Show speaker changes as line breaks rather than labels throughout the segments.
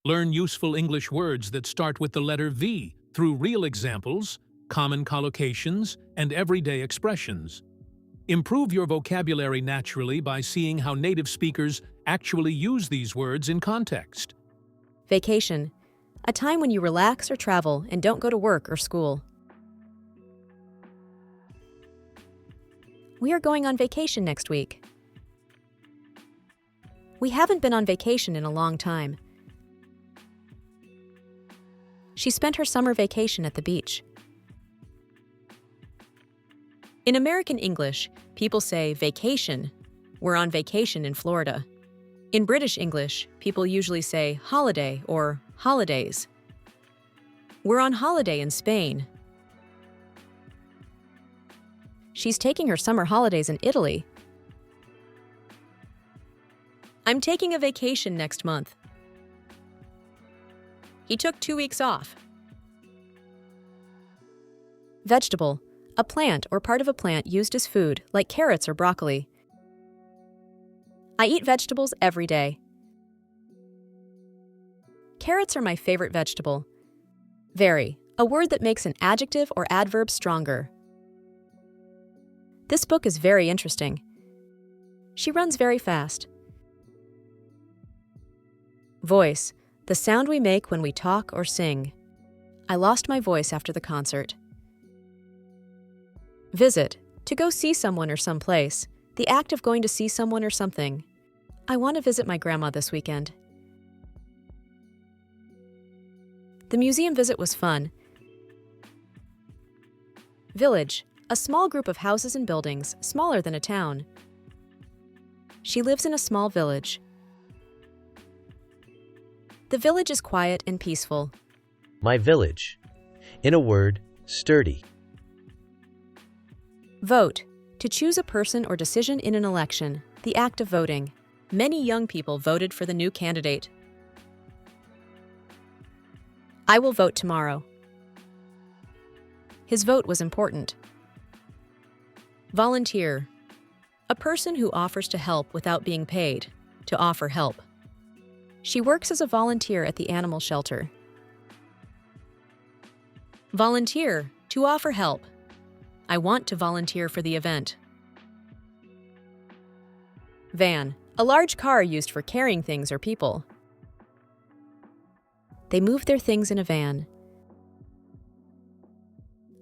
Learn useful English words that start with the letter V through real examples, common collocations, and everyday expressions. Improve your vocabulary naturally by seeing how native speakers actually use these words in context.
Vacation. A time when you relax or travel and don't go to work or school. We are going on vacation next week. We haven't been on vacation in a long time. She spent her summer vacation at the beach. In American English, people say vacation. We're on vacation in Florida. In British English, people usually say holiday or holidays. We're on holiday in Spain. She's taking her summer holidays in Italy. I'm taking a vacation next month. He took 2 weeks off. Vegetable. A plant or part of a plant used as food, like carrots or broccoli. I eat vegetables every day. Carrots are my favorite vegetable. Very. A word that makes an adjective or adverb stronger. This book is very interesting. She runs very fast. Voice. The sound we make when we talk or sing. I lost my voice after the concert. Visit. To go see someone or someplace. The act of going to see someone or something. I want to visit my grandma this weekend. The museum visit was fun. Village. A small group of houses and buildings, smaller than a town. She lives in a small village. The village is quiet and peaceful.
My village. In a word, sturdy.
Vote. To choose a person or decision in an election, the act of voting. Many young people voted for the new candidate. I will vote tomorrow. His vote was important. Volunteer. A person who offers to help without being paid. To offer help. She works as a volunteer at the animal shelter. Volunteer. To offer help. I want to volunteer for the event. Van. A large car used for carrying things or people. They moved their things in a van.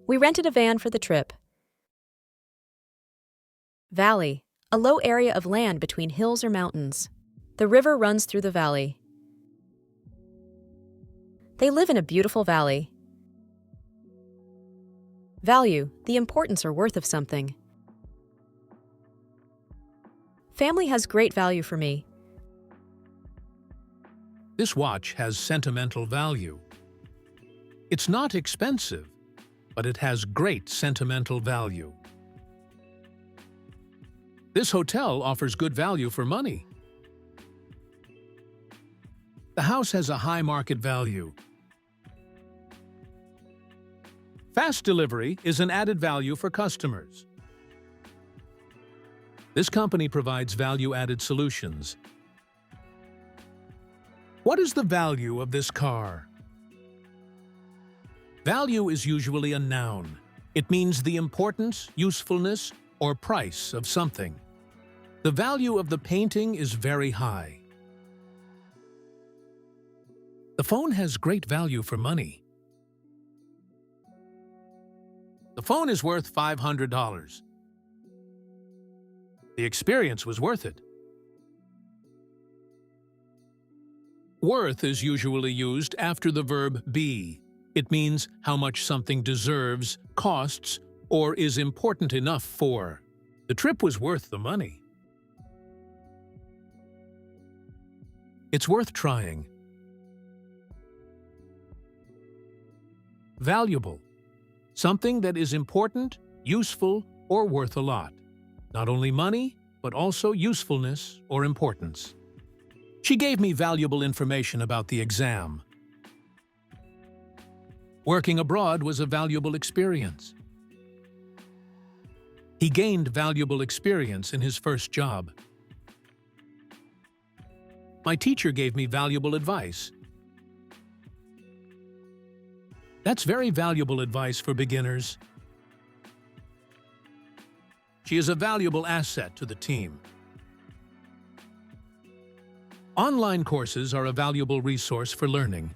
We rented a van for the trip. Valley. A low area of land between hills or mountains. The river runs through the valley. They live in a beautiful valley. Value. The importance or worth of something. Family has great value for me.
This watch has sentimental value. It's not expensive, but it has great sentimental value. This hotel offers good value for money. The house has a high market value. Fast delivery is an added value for customers. This company provides value-added solutions. What is the value of this car? Value is usually a noun. It means the importance, usefulness, or price of something. The value of the painting is very high. The phone has great value for money. The phone is worth $500. The experience was worth it. Worth is usually used after the verb be. It means how much something deserves, costs, or is important enough for. The trip was worth the money. It's worth trying. Valuable. Something that is important, useful, or worth a lot. Not only money, but also usefulness or importance. She gave me valuable information about the exam. Working abroad was a valuable experience. He gained valuable experience in his first job. My teacher gave me valuable advice. That's very valuable advice for beginners. She is a valuable asset to the team. Online courses are a valuable resource for learning.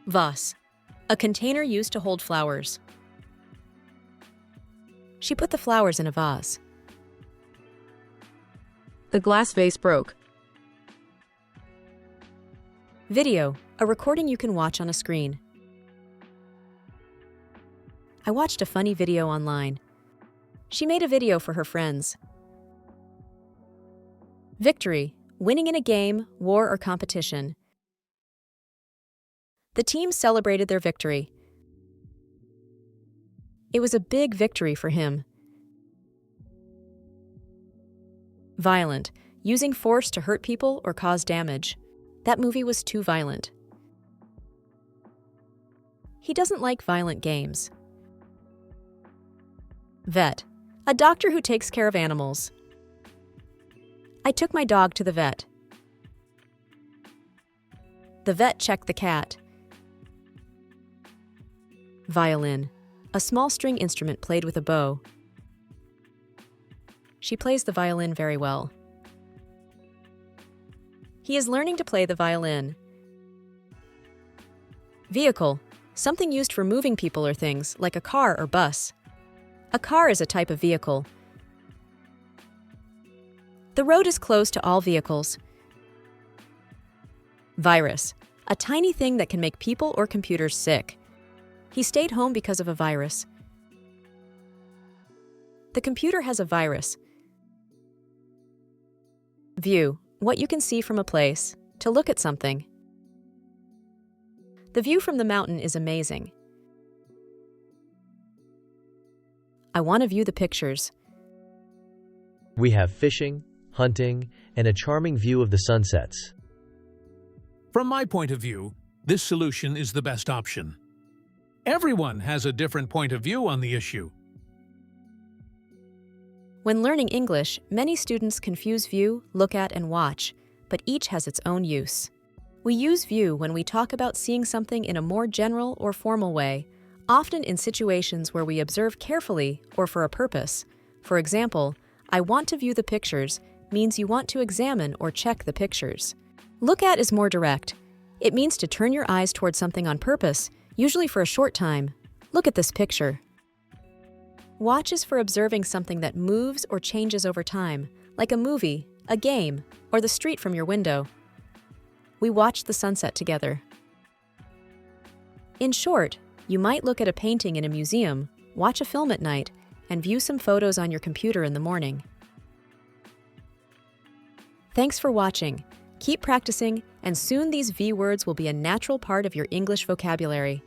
Vase, a container used to hold flowers. She put the flowers in a vase.
The glass vase broke.
Video, a recording you can watch on a screen. I watched a funny video online. She made a video for her friends. Victory, winning in a game, war, or competition. The team celebrated their victory. It was a big victory for him. Violent, using force to hurt people or cause damage. That movie was too violent. He doesn't like violent games. Vet, a doctor who takes care of animals. I took my dog to the vet. The vet checked the cat. Violin, a small string instrument played with a bow. She plays the violin very well. He is learning to play the violin. Vehicle, something used for moving people or things, like a car or bus. A car is a type of vehicle. The road is closed to all vehicles. Virus, a tiny thing that can make people or computers sick. He stayed home because of a virus. The computer has a virus. View, what you can see from a place, to look at something. The view from the mountain is amazing. I want to view the pictures.
We have fishing, hunting, and a charming view of the sunsets.
From my point of view, this solution is the best option. Everyone has a different point of view on the issue.
When learning English, many students confuse view, look at, and watch, but each has its own use. We use view when we talk about seeing something in a more general or formal way, often in situations where we observe carefully or for a purpose. For example, I want to view the pictures means you want to examine or check the pictures. Look at is more direct. It means to turn your eyes towards something on purpose, usually for a short time. Look at this picture. Watch is for observing something that moves or changes over time, like a movie, a game, or the street from your window. We watched the sunset together. In short, you might look at a painting in a museum, watch a film at night, and view some photos on your computer in the morning. Thanks for watching. Keep practicing, and soon these V words will be a natural part of your English vocabulary.